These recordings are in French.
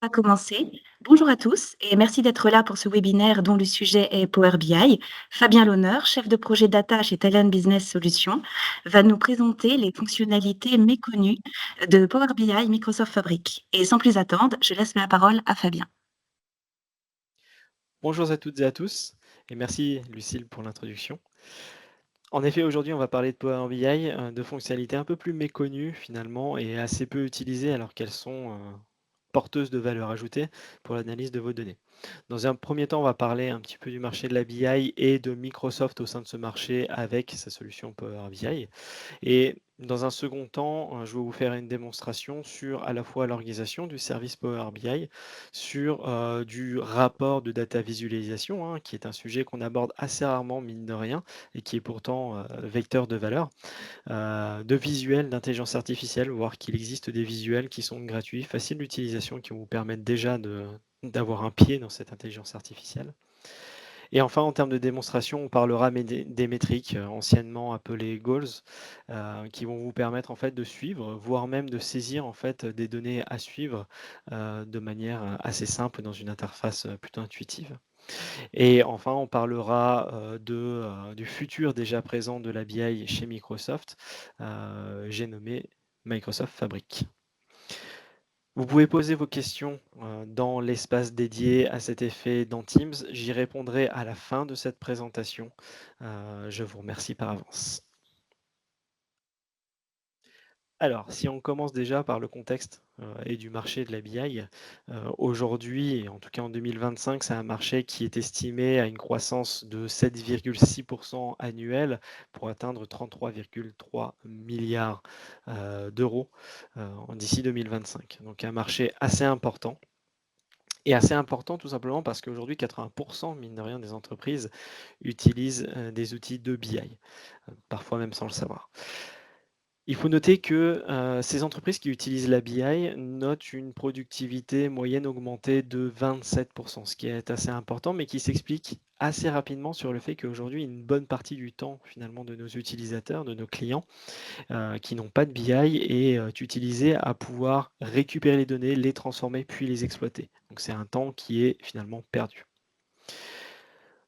va commencer. Bonjour à tous et merci d'être là pour ce webinaire dont le sujet est Power BI. Fabien Lonneur, chef de projet data chez Talent Business Solutions, va nous présenter les fonctionnalités méconnues de Power BI Microsoft Fabric. Et sans plus attendre, je laisse la parole à Fabien. Bonjour à toutes et à tous, et merci Lucille pour l'introduction. En effet, aujourd'hui, on va parler de Power BI, de fonctionnalités un peu plus méconnues finalement et assez peu utilisées alors qu'elles sont porteuses de valeur ajoutée pour l'analyse de vos données. Dans un premier temps, on va parler un petit peu du marché de la BI et de Microsoft au sein de ce marché avec sa solution Power BI. Et dans un second temps, je vais vous faire une démonstration sur à la fois l'organisation du service Power BI, sur du rapport de data visualisation, hein, qui est un sujet qu'on aborde assez rarement, mine de rien, et qui est pourtant vecteur de valeur, de visuels d'intelligence artificielle, voir qu'il existe des visuels qui sont gratuits, faciles d'utilisation, qui vont vous permettre déjà d'avoir un pied dans cette intelligence artificielle. Et enfin, en termes de démonstration, on parlera des métriques, anciennement appelées goals, qui vont vous permettre en fait de suivre, voire même de saisir en fait des données à suivre de manière assez simple dans une interface plutôt intuitive. Et enfin, on parlera du futur déjà présent de la BI chez Microsoft, j'ai nommé Microsoft Fabric. Vous pouvez poser vos questions dans l'espace dédié à cet effet dans Teams. J'y répondrai à la fin de cette présentation. Je vous remercie par avance. Alors, si on commence déjà par le contexte et du marché de la BI, aujourd'hui, et en tout cas en 2025, c'est un marché qui est estimé à une croissance de 7,6% annuel pour atteindre 33,3 milliards d'euros d'ici 2025. Donc un marché assez important. Et assez important tout simplement parce qu'aujourd'hui 80%, mine de rien, des entreprises utilisent des outils de BI, parfois même sans le savoir. Il faut noter que ces entreprises qui utilisent la BI notent une productivité moyenne augmentée de 27%, ce qui est assez important, mais qui s'explique assez rapidement sur le fait qu'aujourd'hui, une bonne partie du temps finalement de nos utilisateurs, de nos clients, qui n'ont pas de BI est utilisé à pouvoir récupérer les données, les transformer, puis les exploiter. Donc c'est un temps qui est finalement perdu.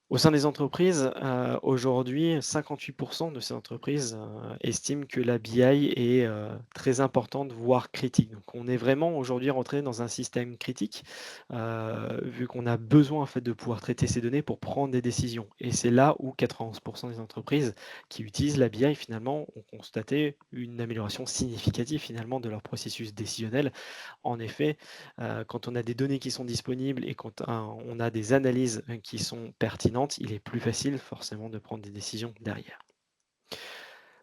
Au sein des entreprises, aujourd'hui, 58% de ces entreprises estiment que la BI est très importante, voire critique. Donc on est vraiment aujourd'hui rentré dans un système critique, vu qu'on a besoin en fait de pouvoir traiter ces données pour prendre des décisions. Et c'est là où 91% des entreprises qui utilisent la BI finalement ont constaté une amélioration significative finalement de leur processus décisionnel. En effet, quand on a des données qui sont disponibles et quand on a des analyses qui sont pertinentes, il est plus facile forcément de prendre des décisions derrière.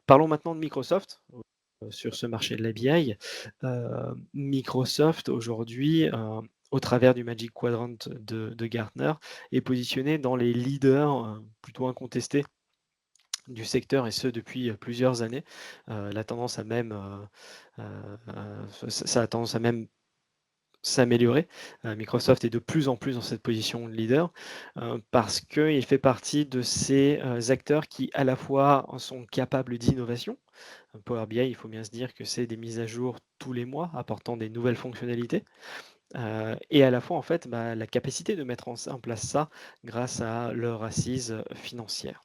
Parlons maintenant de Microsoft sur ce marché de la BI. Microsoft aujourd'hui, au travers du Magic Quadrant de Gartner, est positionné dans les leaders plutôt incontestés du secteur et ce depuis plusieurs années. La tendance a même, ça a tendance à même s'améliorer. Microsoft est de plus en plus dans cette position de leader parce qu'il fait partie de ces acteurs qui à la fois sont capables d'innovation. Power BI, il faut bien se dire que c'est des mises à jour tous les mois apportant des nouvelles fonctionnalités. Et à la fois en fait la capacité de mettre en place ça grâce à leur assise financière.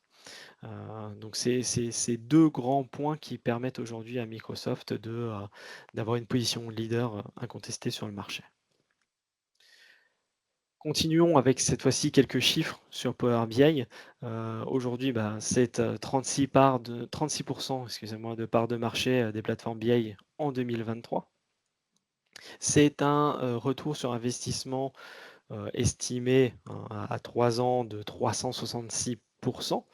Donc c'est ces deux grands points qui permettent aujourd'hui à Microsoft d'avoir une position leader incontestée sur le marché. Continuons avec cette fois-ci quelques chiffres sur Power BI. Aujourd'hui, c'est 36%, excusez-moi, de part de marché des plateformes BI en 2023. C'est un retour sur investissement estimé à 3 ans de 366%.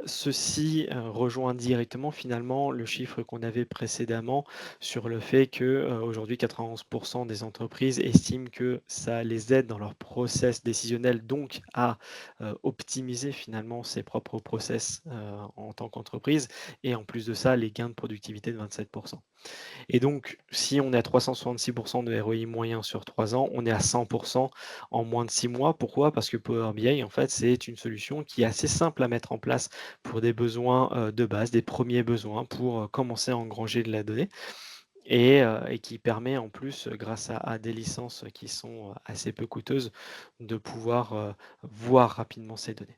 Ceci rejoint directement finalement le chiffre qu'on avait précédemment sur le fait que aujourd'hui 91% des entreprises estiment que ça les aide dans leur process décisionnel, donc à optimiser finalement ses propres process en tant qu'entreprise et en plus de ça les gains de productivité de 27%. Et donc, si on est à 366% de ROI moyen sur 3 ans, on est à 100% en moins de 6 mois. Pourquoi? Parce que Power BI, en fait, c'est une solution qui est assez simple à mettre en place pour des besoins de base, des premiers besoins pour commencer à engranger de la donnée. et qui permet en plus, grâce à des licences qui sont assez peu coûteuses, de pouvoir voir rapidement ces données.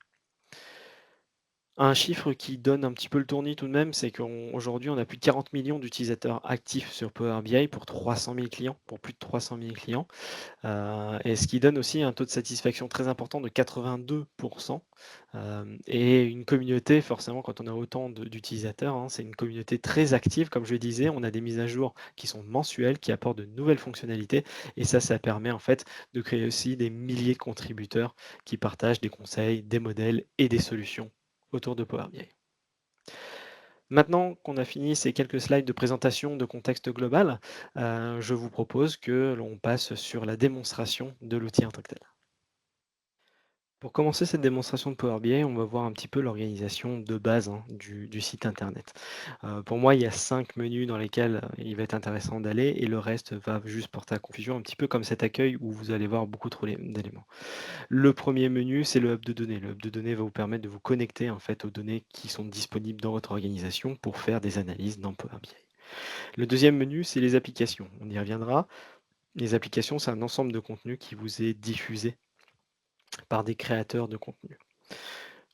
Un chiffre qui donne un petit peu le tournis tout de même, c'est qu'aujourd'hui, on a plus de 40 millions d'utilisateurs actifs sur Power BI pour 300 000 clients, pour plus de 300 000 clients. Et ce qui donne aussi un taux de satisfaction très important de 82. Et une communauté, forcément, quand on a autant d'utilisateurs, hein, c'est une communauté très active, comme je le disais. On a des mises à jour qui sont mensuelles, qui apportent de nouvelles fonctionnalités. Et ça permet en fait de créer aussi des milliers de contributeurs qui partagent des conseils, des modèles et des solutions autour de Power BI. Maintenant qu'on a fini ces quelques slides de présentation de contexte global, je vous propose que l'on passe sur la démonstration de l'outil en tant que tel. Pour commencer cette démonstration de Power BI, on va voir un petit peu l'organisation de base, hein, du site internet. Pour moi, il y a 5 menus dans lesquels il va être intéressant d'aller et le reste va juste porter à confusion, un petit peu comme cet accueil où vous allez voir beaucoup trop d'éléments. Le premier menu, c'est le hub de données. Le hub de données va vous permettre de vous connecter en fait aux données qui sont disponibles dans votre organisation pour faire des analyses dans Power BI. Le deuxième menu, c'est les applications. On y reviendra. Les applications, c'est un ensemble de contenu qui vous est diffusé par des créateurs de contenu.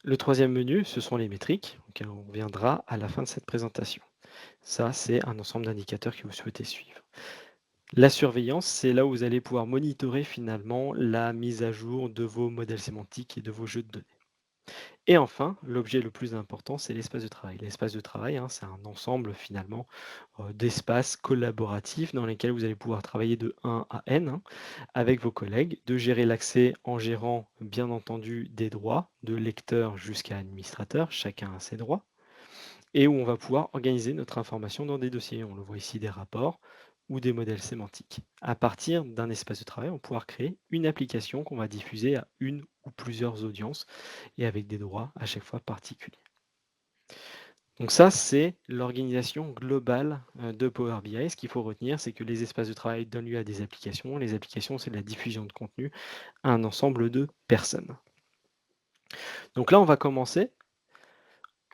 Le troisième menu, ce sont les métriques, auxquelles on reviendra à la fin de cette présentation. Ça, c'est un ensemble d'indicateurs que vous souhaitez suivre. La surveillance, c'est là où vous allez pouvoir monitorer finalement la mise à jour de vos modèles sémantiques et de vos jeux de données. Et enfin, l'objet le plus important, c'est l'espace de travail. L'espace de travail, hein, c'est un ensemble finalement d'espaces collaboratifs dans lesquels vous allez pouvoir travailler de 1 à N, hein, avec vos collègues, de gérer l'accès en gérant bien entendu des droits, de lecteur jusqu'à administrateur, chacun a ses droits, et où on va pouvoir organiser notre information dans des dossiers. On le voit ici, des rapports ou des modèles sémantiques. À partir d'un espace de travail, on va pouvoir créer une application qu'on va diffuser à une ou plusieurs audiences et avec des droits à chaque fois particuliers. Donc ça, c'est l'organisation globale de Power BI. Ce qu'il faut retenir, c'est que les espaces de travail donnent lieu à des applications. Les applications, c'est de la diffusion de contenu à un ensemble de personnes. Donc là, on va commencer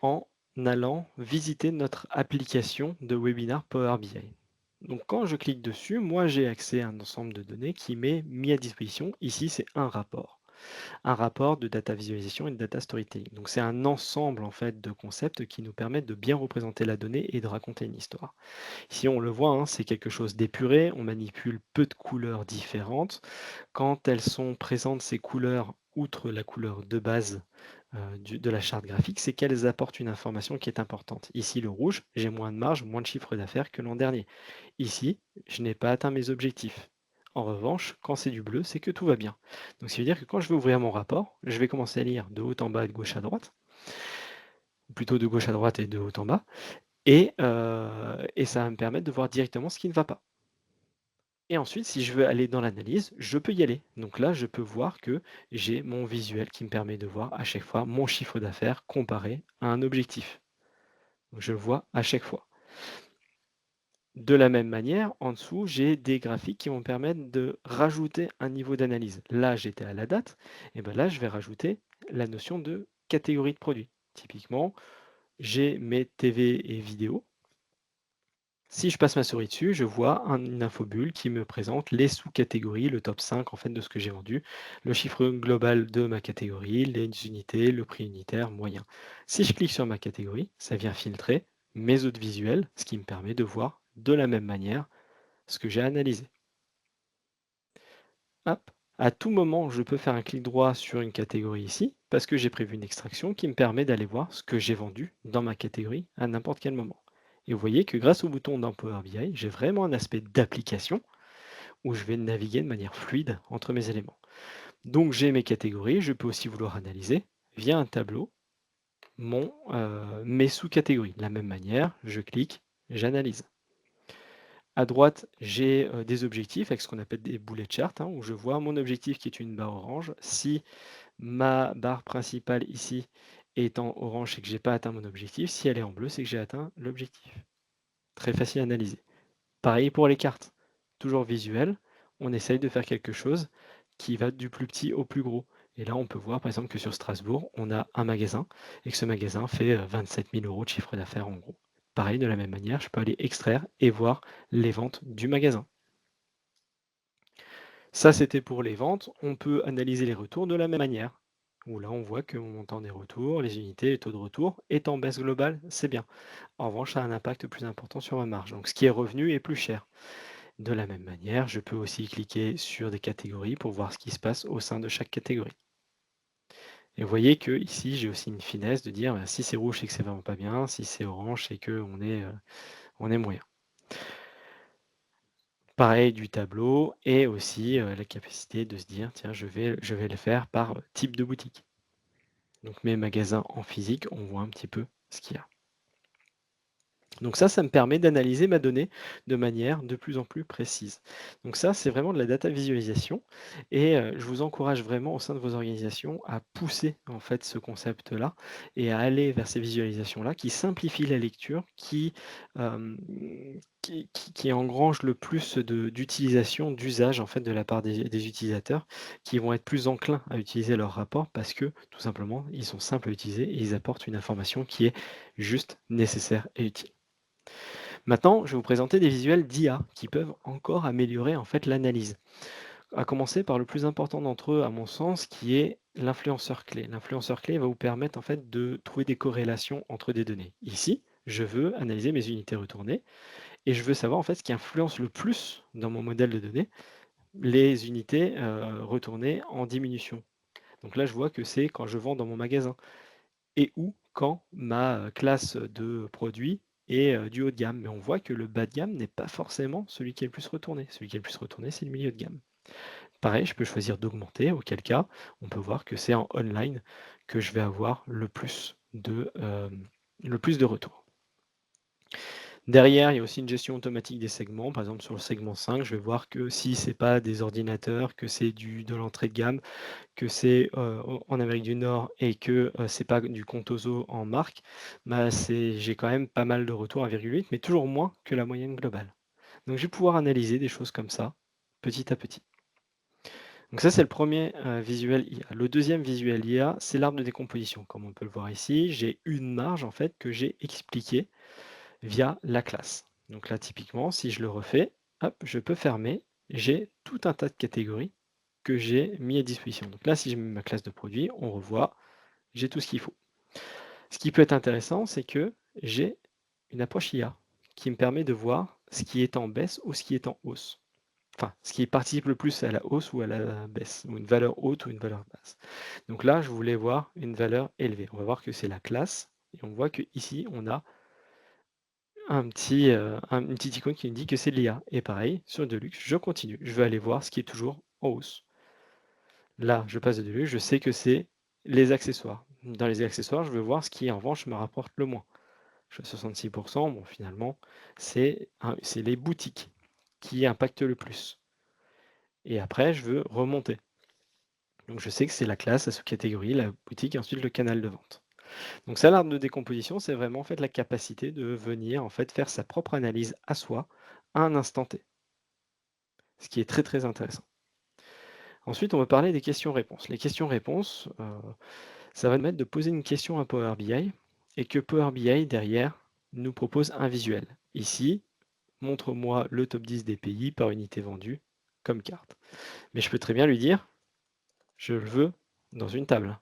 en allant visiter notre application de webinar Power BI. Donc quand je clique dessus, moi j'ai accès à un ensemble de données qui m'est mis à disposition. Ici, c'est un rapport de data visualisation et de data storytelling. Donc c'est un ensemble en fait de concepts qui nous permettent de bien représenter la donnée et de raconter une histoire. Ici, on le voit, hein, c'est quelque chose d'épuré, on manipule peu de couleurs différentes. Quand elles sont présentes, ces couleurs, outre la couleur de base de la charte graphique, c'est qu'elles apportent une information qui est importante. Ici, le rouge, j'ai moins de marge, moins de chiffre d'affaires que l'an dernier. Ici, je n'ai pas atteint mes objectifs. En revanche, quand c'est du bleu, c'est que tout va bien. Donc, ça veut dire que quand je vais ouvrir mon rapport, je vais commencer à lire de haut en bas et de gauche à droite, ou plutôt de gauche à droite et de haut en bas, et ça va me permettre de voir directement ce qui ne va pas. Et ensuite, si je veux aller dans l'analyse, je peux y aller. Donc là, je peux voir que j'ai mon visuel qui me permet de voir à chaque fois mon chiffre d'affaires comparé à un objectif. Donc je le vois à chaque fois. De la même manière, en dessous, j'ai des graphiques qui vont me permettre de rajouter un niveau d'analyse. Là, j'étais à la date, et bien là, je vais rajouter la notion de catégorie de produits. Typiquement, j'ai mes TV et vidéos. Si je passe ma souris dessus, je vois une infobulle qui me présente les sous-catégories, le top 5 en fait de ce que j'ai vendu, le chiffre global de ma catégorie, les unités, le prix unitaire moyen. Si je clique sur ma catégorie, ça vient filtrer mes autres visuels, ce qui me permet de voir de la même manière ce que j'ai analysé. Hop. À tout moment, je peux faire un clic droit sur une catégorie ici, parce que j'ai prévu une extraction qui me permet d'aller voir ce que j'ai vendu dans ma catégorie à n'importe quel moment. Et vous voyez que grâce au bouton dans Power BI, j'ai vraiment un aspect d'application où je vais naviguer de manière fluide entre mes éléments. Donc j'ai mes catégories, je peux aussi vouloir analyser via un tableau mes sous-catégories. De la même manière, je clique, j'analyse. À droite, j'ai des objectifs avec ce qu'on appelle des bullet charts, hein, où je vois mon objectif qui est une barre orange. Si ma barre principale ici est en orange, c'est que je n'ai pas atteint mon objectif. Si elle est en bleu, c'est que j'ai atteint l'objectif. Très facile à analyser. Pareil pour les cartes. Toujours visuel, on essaye de faire quelque chose qui va du plus petit au plus gros. Et là, on peut voir par exemple que sur Strasbourg, on a un magasin et que ce magasin fait 27 000 € de chiffre d'affaires en gros. Pareil, de la même manière, je peux aller extraire et voir les ventes du magasin. Ça, c'était pour les ventes. On peut analyser les retours de la même manière, où là, on voit que mon montant des retours, les unités, les taux de retour est en baisse globale, c'est bien. En revanche, ça a un impact plus important sur ma marge. Donc, ce qui est revenu est plus cher. De la même manière, je peux aussi cliquer sur des catégories pour voir ce qui se passe au sein de chaque catégorie. Et vous voyez que ici, j'ai aussi une finesse de dire bah, si c'est rouge, c'est que c'est vraiment pas bien, si c'est orange, c'est on est moyen. Pareil du tableau et aussi la capacité de se dire tiens, je vais le faire par type de boutique. Donc mes magasins en physique, on voit un petit peu ce qu'il y a. Donc ça me permet d'analyser ma donnée de manière de plus en plus précise. Donc ça, c'est vraiment de la data visualisation et je vous encourage vraiment au sein de vos organisations à pousser en fait ce concept-là et à aller vers ces visualisations-là qui simplifient la lecture, hem, qui engrangent le plus d'utilisation, d'usage en fait de la part des utilisateurs qui vont être plus enclins à utiliser leur rapport parce que tout simplement, ils sont simples à utiliser et ils apportent une information qui est juste nécessaire et utile. Maintenant, je vais vous présenter des visuels d'IA qui peuvent encore améliorer en fait l'analyse. À commencer par le plus important d'entre eux, à mon sens, qui est l'influenceur clé. L'influenceur clé va vous permettre en fait de trouver des corrélations entre des données. Ici, je veux analyser mes unités retournées et je veux savoir en fait ce qui influence le plus dans mon modèle de données les unités retournées en diminution. Donc là, je vois que c'est quand je vends dans mon magasin et ou quand ma classe de produits est du haut de gamme. Mais on voit que le bas de gamme n'est pas forcément celui qui est le plus retourné. Celui qui est le plus retourné, c'est le milieu de gamme. Pareil, je peux choisir d'augmenter, auquel cas, on peut voir que c'est en online que je vais avoir le plus de retours. Derrière, il y a aussi une gestion automatique des segments. Par exemple, sur le segment 5, je vais voir que si c'est pas des ordinateurs, que c'est de l'entrée de gamme, que c'est, en Amérique du Nord et que, c'est pas du Contoso en marque, bah, j'ai quand même pas mal de retours, 1,8, mais toujours moins que la moyenne globale. Donc je vais pouvoir analyser des choses comme ça, petit à petit. Donc ça, c'est le premier visuel IA. Le deuxième visuel IA, c'est l'arbre de décomposition. Comme on peut le voir ici, j'ai une marge en fait que j'ai expliquée via la classe. Donc là, typiquement, si je le refais, hop, je peux fermer. J'ai tout un tas de catégories que j'ai mis à disposition. Donc là, si je mets ma classe de produit, on revoit, j'ai tout ce qu'il faut. Ce qui peut être intéressant, c'est que j'ai une approche IA qui me permet de voir ce qui est en baisse ou ce qui est en hausse. Enfin, ce qui participe le plus à la hausse ou à la baisse, ou une valeur haute ou une valeur basse. Donc là, je voulais voir une valeur élevée. On va voir que c'est la classe, et on voit qu'ici, on a une petite icône qui nous dit que c'est de l'IA. Et pareil, sur Deluxe, je continue. Je vais aller voir ce qui est toujours en hausse. Là, je passe de Deluxe, je sais que c'est les accessoires. Dans les accessoires, je veux voir ce qui, en revanche, me rapporte le moins. Je suis à 66%, bon, finalement, c'est les boutiques qui impactent le plus. Et après, je veux remonter. Donc je sais que c'est la classe, la sous-catégorie, la boutique et ensuite le canal de vente. Donc ça, l'arbre de décomposition, c'est vraiment en fait la capacité de venir en fait faire sa propre analyse à soi à un instant T, ce qui est très très intéressant. Ensuite, on va parler des questions-réponses. Les questions-réponses, ça va nous permettre de poser une question à Power BI et que Power BI derrière nous propose un visuel. Ici, montre-moi le top 10 des pays par unité vendue comme carte. Mais je peux très bien lui dire, je le veux dans une table.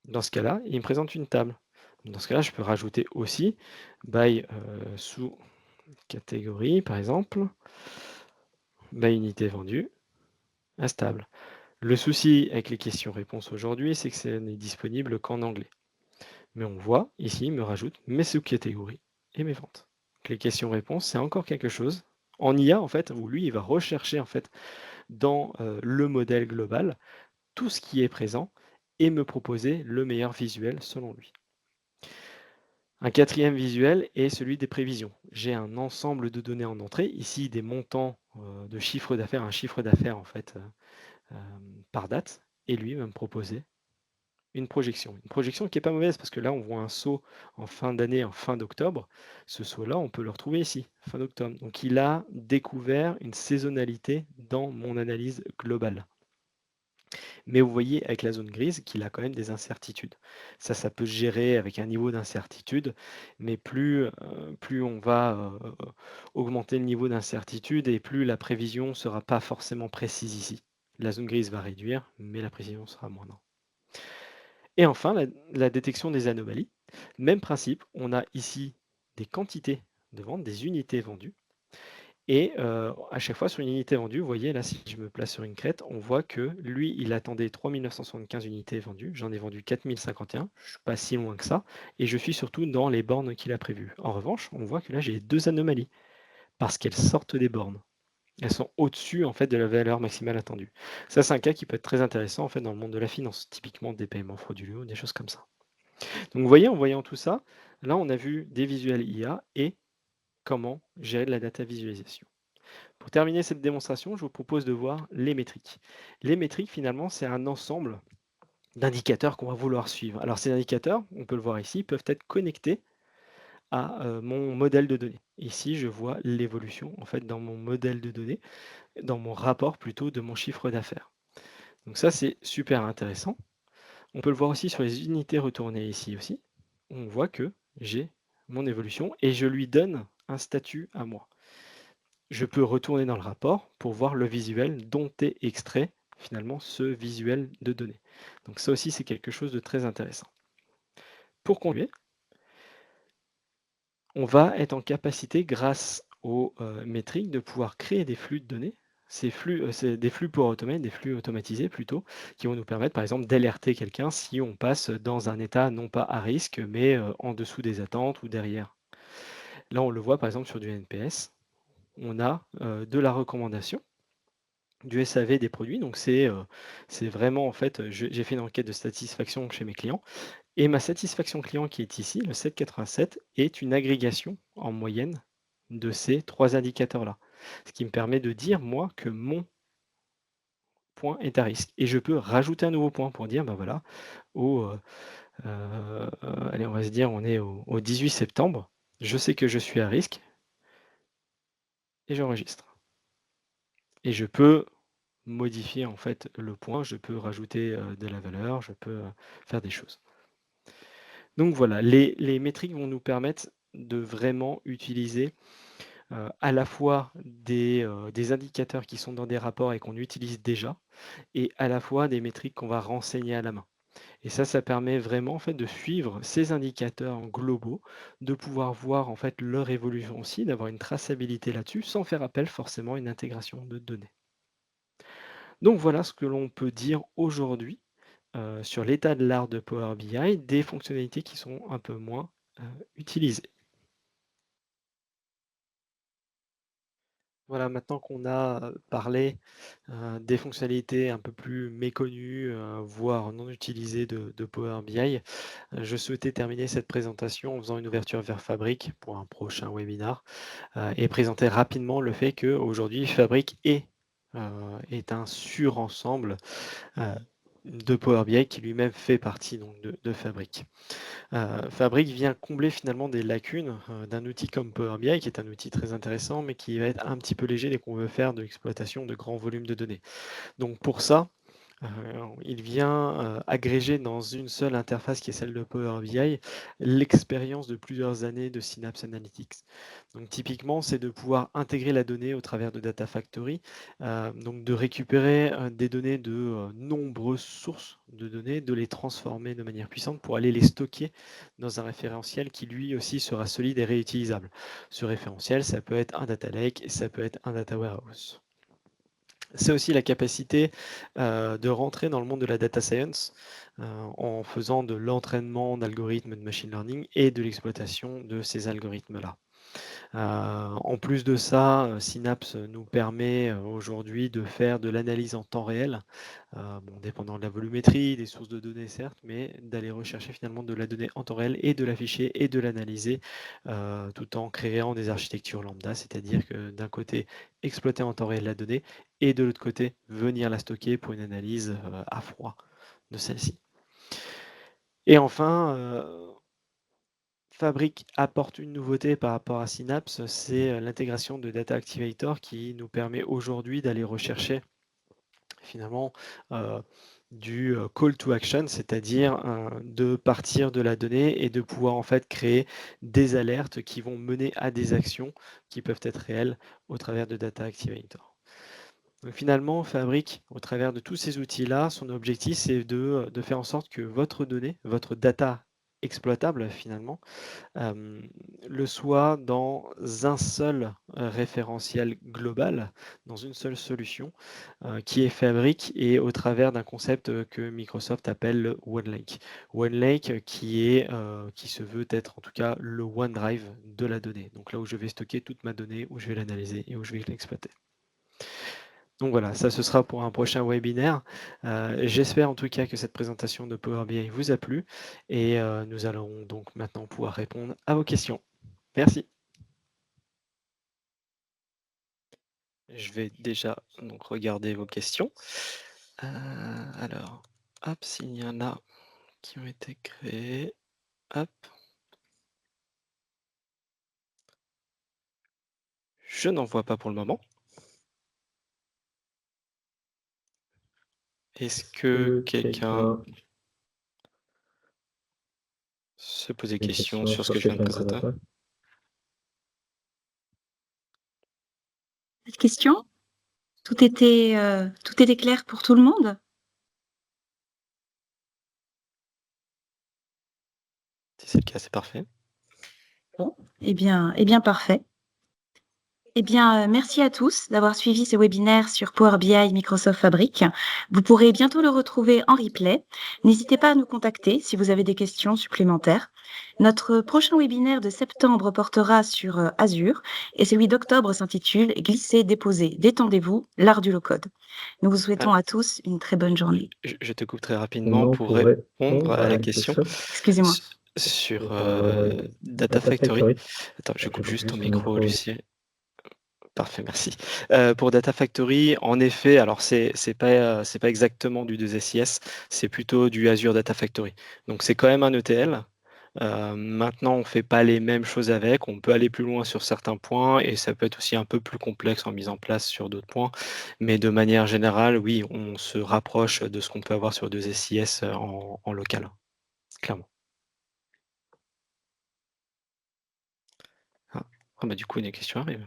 Dans ce cas-là, il me présente une table. Dans ce cas-là, je peux rajouter aussi by sous-catégorie, par exemple, by unité vendue, instable. Le souci avec les questions-réponses aujourd'hui, c'est que ça n'est disponible qu'en anglais. Mais on voit ici, il me rajoute mes sous-catégories et mes ventes. Donc les questions-réponses, c'est encore quelque chose. En IA, en fait, où lui, il va rechercher en fait dans le modèle global tout ce qui est présent et me proposer le meilleur visuel selon lui. Un quatrième visuel est celui des prévisions. J'ai un ensemble de données en entrée, ici des montants de chiffre d'affaires, un chiffre d'affaires en fait par date, et lui va me proposer une projection. Une projection qui n'est pas mauvaise parce que là on voit un saut en fin d'année, en fin d'octobre. Ce saut-là, on peut le retrouver ici, fin d'octobre. Donc il a découvert une saisonnalité dans mon analyse globale. Mais vous voyez avec la zone grise qu'il a quand même des incertitudes. Ça peut se gérer avec un niveau d'incertitude, mais plus on va, augmenter le niveau d'incertitude et plus la prévision sera pas forcément précise ici. La zone grise va réduire, mais la précision sera moindre. Et enfin, la détection des anomalies. Même principe, on a ici des quantités de vente, des unités vendues et à chaque fois sur une unité vendue, vous voyez là, si je me place sur une crête, on voit que lui, il attendait 3 975 unités vendues. J'en ai vendu 4 051. Je ne suis pas si loin que ça et je suis surtout dans les bornes qu'il a prévues. En revanche, on voit que là, j'ai 2 anomalies parce qu'elles sortent des bornes. Elles sont au-dessus, en fait, de la valeur maximale attendue. Ça, c'est un cas qui peut être très intéressant, en fait, dans le monde de la finance, typiquement des paiements frauduleux ou des choses comme ça. Donc vous voyez, en voyant tout ça, là, on a vu des visuels IA et comment gérer de la data visualisation. Pour terminer cette démonstration, je vous propose de voir les métriques. Les métriques, finalement, c'est un ensemble d'indicateurs qu'on va vouloir suivre. Alors ces indicateurs, on peut le voir ici, peuvent être connectés à mon modèle de données. Ici, je vois l'évolution en fait dans mon modèle de données, dans mon rapport plutôt de mon chiffre d'affaires. Donc ça, c'est super intéressant. On peut le voir aussi sur les unités retournées ici aussi. On voit que j'ai mon évolution et je lui donne un statut à moi. Je peux retourner dans le rapport pour voir le visuel dont est extrait finalement ce visuel de données. Donc ça aussi, c'est quelque chose de très intéressant. Pour conclure, on va être en capacité, grâce aux métriques, de pouvoir créer des flux de données. Ces flux, c'est des flux pour automer, des flux automatisés plutôt, qui vont nous permettre par exemple d'alerter quelqu'un si on passe dans un état non pas à risque, mais en dessous des attentes ou derrière. Là, on le voit par exemple sur du NPS. On a de la recommandation du SAV des produits. Donc c'est vraiment en fait, j'ai fait une enquête de satisfaction chez mes clients et ma satisfaction client qui est ici, le 7,87, est une agrégation en moyenne de ces 3 indicateurs-là. Ce qui me permet de dire, moi, que mon point est à risque et je peux rajouter un nouveau point pour dire, ben voilà, au, allez, on va se dire, on est au 18 septembre, je sais que je suis à risque et j'enregistre et je peux modifier en fait le point, je peux rajouter, de la valeur, je peux, faire des choses. Donc voilà, les métriques vont nous permettre de vraiment utiliser, à la fois des indicateurs qui sont dans des rapports et qu'on utilise déjà et à la fois des métriques qu'on va renseigner à la main. Et ça permet vraiment en fait de suivre ces indicateurs globaux, de pouvoir voir en fait leur évolution aussi, d'avoir une traçabilité là-dessus sans faire appel forcément à une intégration de données. Donc voilà ce que l'on peut dire aujourd'hui, sur l'état de l'art de Power BI, des fonctionnalités qui sont un peu moins, utilisées. Voilà, maintenant qu'on a, parlé, des fonctionnalités un peu plus méconnues, voire non utilisées de Power BI, je souhaitais terminer cette présentation en faisant une ouverture vers Fabric pour un prochain webinar, et présenter rapidement le fait qu'aujourd'hui Fabric est un surensemble, heu, de Power BI qui lui-même fait partie donc de Fabric. Fabric vient combler finalement des lacunes, d'un outil comme Power BI qui est un outil très intéressant, mais qui va être un petit peu léger dès qu'on veut faire de l'exploitation de grands volumes de données. Donc pour ça, Heu, il vient, agréger dans une seule interface qui est celle de Power BI, l'expérience de plusieurs années de Synapse Analytics. Donc typiquement, c'est de pouvoir intégrer la donnée au travers de Data Factory, donc de récupérer, des données de, nombreuses sources de données, de les transformer de manière puissante pour aller les stocker dans un référentiel qui lui aussi sera solide et réutilisable. Ce référentiel, ça peut être un data lake et ça peut être un data warehouse. C'est aussi la capacité, de rentrer dans le monde de la data science, en faisant de l'entraînement d'algorithmes de machine learning et de l'exploitation de ces algorithmes-là. En plus de ça, Synapse nous permet, aujourd'hui de faire de l'analyse en temps réel, bon dépendant de la volumétrie, des sources de données certes, mais d'aller rechercher finalement de la donnée en temps réel et de l'afficher et de l'analyser, tout en créant des architectures lambda. C'est-à-dire que d'un côté, exploiter en temps réel la donnée et de l'autre côté, venir la stocker pour une analyse, à froid de celle-ci. Et enfin, Fabric apporte une nouveauté par rapport à Synapse, c'est, l'intégration de Data Activator qui nous permet aujourd'hui d'aller rechercher finalement, heu, du, call to action, c'est-à-dire, de partir de la donnée et de pouvoir en fait créer des alertes qui vont mener à des actions qui peuvent être réelles au travers de Data Activator. Donc finalement, Fabric, au travers de tous ces outils-là, son objectif, c'est de faire en sorte que votre donnée, votre data exploitable finalement, hem, le soit dans un seul, référentiel global, dans une seule solution, qui est Fabric et au travers d'un concept, que Microsoft appelle le OneLake. OneLake, qui se veut être en tout cas le OneDrive de la donnée. Donc là où je vais stocker toute ma donnée, où je vais l'analyser et où je vais l'exploiter. Donc voilà, ça ce sera pour un prochain webinaire. J'espère en tout cas que cette présentation de Power BI vous a plu et nous allons donc maintenant pouvoir répondre à vos questions. Merci. Je vais déjà donc regarder vos questions. Alors, hop, s'il y en a qui ont été créées, hop, je n'en vois pas pour le moment. Est-ce que Que quelqu'un quelqu'un se pose des a une questions question sur ce sur que ce je que viens je de viens de présenter? présenter? Cette question? Tout était clair pour tout le monde? Si c'est le cas, c'est parfait. Bon, eh bien parfait. Eh bien, merci à tous d'avoir suivi ce webinaire sur Power BI Microsoft Fabric. Vous pourrez bientôt le retrouver en replay. N'hésitez pas à nous contacter si vous avez des questions supplémentaires. Notre prochain webinaire de septembre portera sur Azure et celui d'octobre s'intitule Glisser, déposer, détendez-vous, l'art du low-code. Nous vous souhaitons à tous une très bonne journée. Je te coupe très rapidement Maintenant, pour pour répondre répondre à à la la question question Excusez-moi. sur, sur Data Data Factory. Factory, Attends, je je coupe coupe juste ton juste ton micro, micro. Lucie. Parfait, merci. Pour Data Factory, en effet, alors c'est pas exactement du 2SIS, c'est plutôt du Azure Data Factory. Donc c'est quand même un ETL. Maintenant, on fait pas les mêmes choses avec, on peut aller plus loin sur certains points et ça peut être aussi un peu plus complexe en mise en place sur d'autres points. Mais de manière générale, oui, on se rapproche de ce qu'on peut avoir sur 2SIS, en local, clairement. Ah, ah bah, du coup, une question arrive.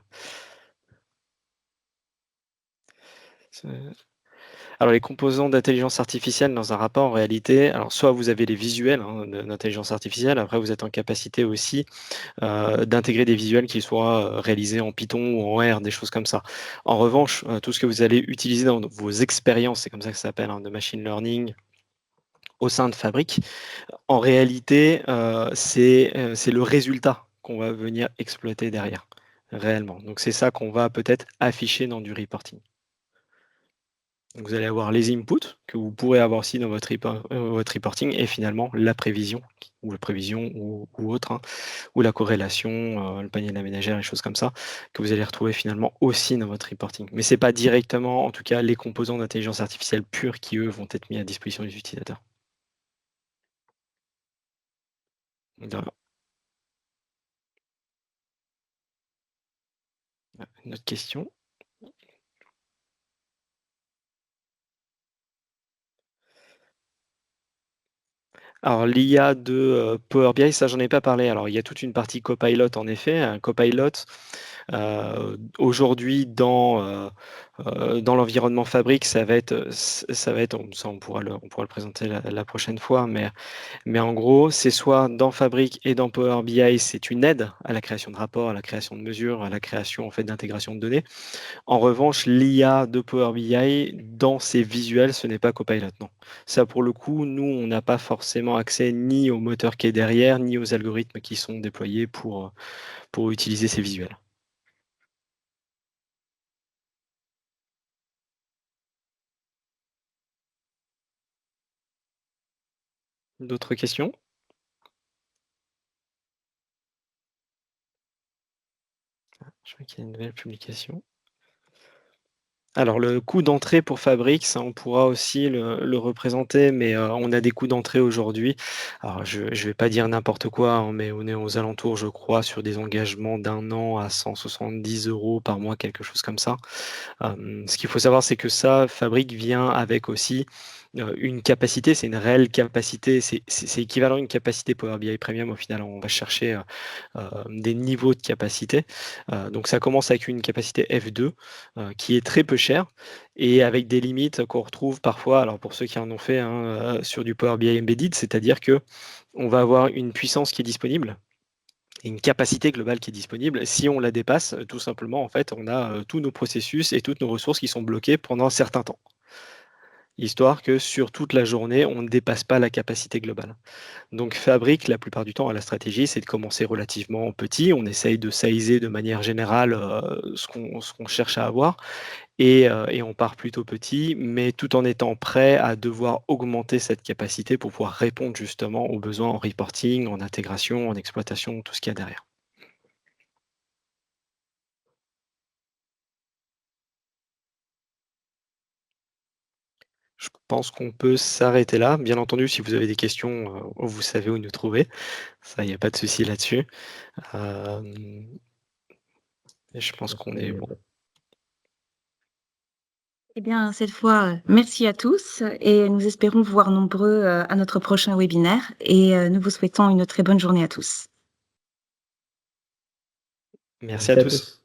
Alors les composants d'intelligence artificielle dans un rapport en réalité, alors soit vous avez les visuels, hein, d'intelligence artificielle, après vous êtes en capacité aussi, d'intégrer des visuels qui soient, réalisés en Python ou en R, des choses comme ça. En revanche, tout ce que vous allez utiliser dans vos expériences, c'est comme ça que ça s'appelle, hein, de machine learning au sein de Fabric, en réalité, c'est le résultat qu'on va venir exploiter derrière, réellement. Donc c'est ça qu'on va peut-être afficher dans du reporting. Donc vous allez avoir les inputs que vous pourrez avoir aussi dans votre reporting et finalement la prévision ou la prévision ou autre, hein, ou la corrélation, le panier de la ménagère, les choses comme ça, que vous allez retrouver finalement aussi dans votre reporting. Mais c'est pas directement, en tout cas, les composants d'intelligence artificielle pure qui, eux, vont être mis à disposition des utilisateurs. De rien. Une autre question? Alors l'IA de, Power BI, ça j'en ai pas parlé. Alors il y a toute une partie Copilot en effet. Un Copilot, aujourd'hui dans l'environnement Fabric, ça va être ça on pourra le présenter la prochaine fois, mais en gros, c'est soit dans Fabric et dans Power BI, c'est une aide à la création de rapports, à la création de mesures, à la création en fait d'intégration de données. En revanche, l'IA de Power BI, dans ses visuels, ce n'est pas Copilot, non. Ça, pour le coup, nous, on n'a pas forcément accès ni au moteur qui est derrière, ni aux algorithmes qui sont déployés pour utiliser ces visuels. D'autres questions? Je vois qu'il y a une nouvelle publication. Alors le coût d'entrée pour Fabric, ça on pourra aussi le représenter, mais on a des coûts d'entrée aujourd'hui. Alors je vais pas dire n'importe quoi, hein, mais on est aux alentours, je crois, sur des engagements d'un an à 170 € par mois, quelque chose comme ça. Ce qu'il faut savoir, c'est que ça, Fabric vient avec aussi, une capacité, c'est une réelle capacité, c'est équivalent à une capacité Power BI Premium au final, on va chercher, des niveaux de capacité. Donc ça commence avec une capacité F2, qui est très peu chère et avec des limites qu'on retrouve parfois, alors pour ceux qui en ont fait, hein, sur du Power BI Embedded, c'est-à-dire que on va avoir une puissance qui est disponible et une capacité globale qui est disponible. Si on la dépasse, tout simplement, en fait, on a, tous nos processus et toutes nos ressources qui sont bloquées pendant un certain temps. Histoire que sur toute la journée, on ne dépasse pas la capacité globale. Donc Fabric, la plupart du temps, la stratégie, c'est de commencer relativement petit. On essaye de sizer de manière générale, ce qu'on cherche à avoir et on part plutôt petit, mais tout en étant prêt à devoir augmenter cette capacité pour pouvoir répondre justement aux besoins en reporting, en intégration, en exploitation, tout ce qu'il y a derrière. Je pense qu'on peut s'arrêter là. Bien entendu, si vous avez des questions, vous savez où nous trouver. Ça, il y a pas de souci là-dessus. Hem Et je pense qu'on Parfait, est il y a bon. pas Eh bien, cette fois, merci à tous et nous espérons vous voir nombreux, à notre prochain webinaire et nous vous souhaitons une très bonne journée à tous. Merci à merci à tous. tous.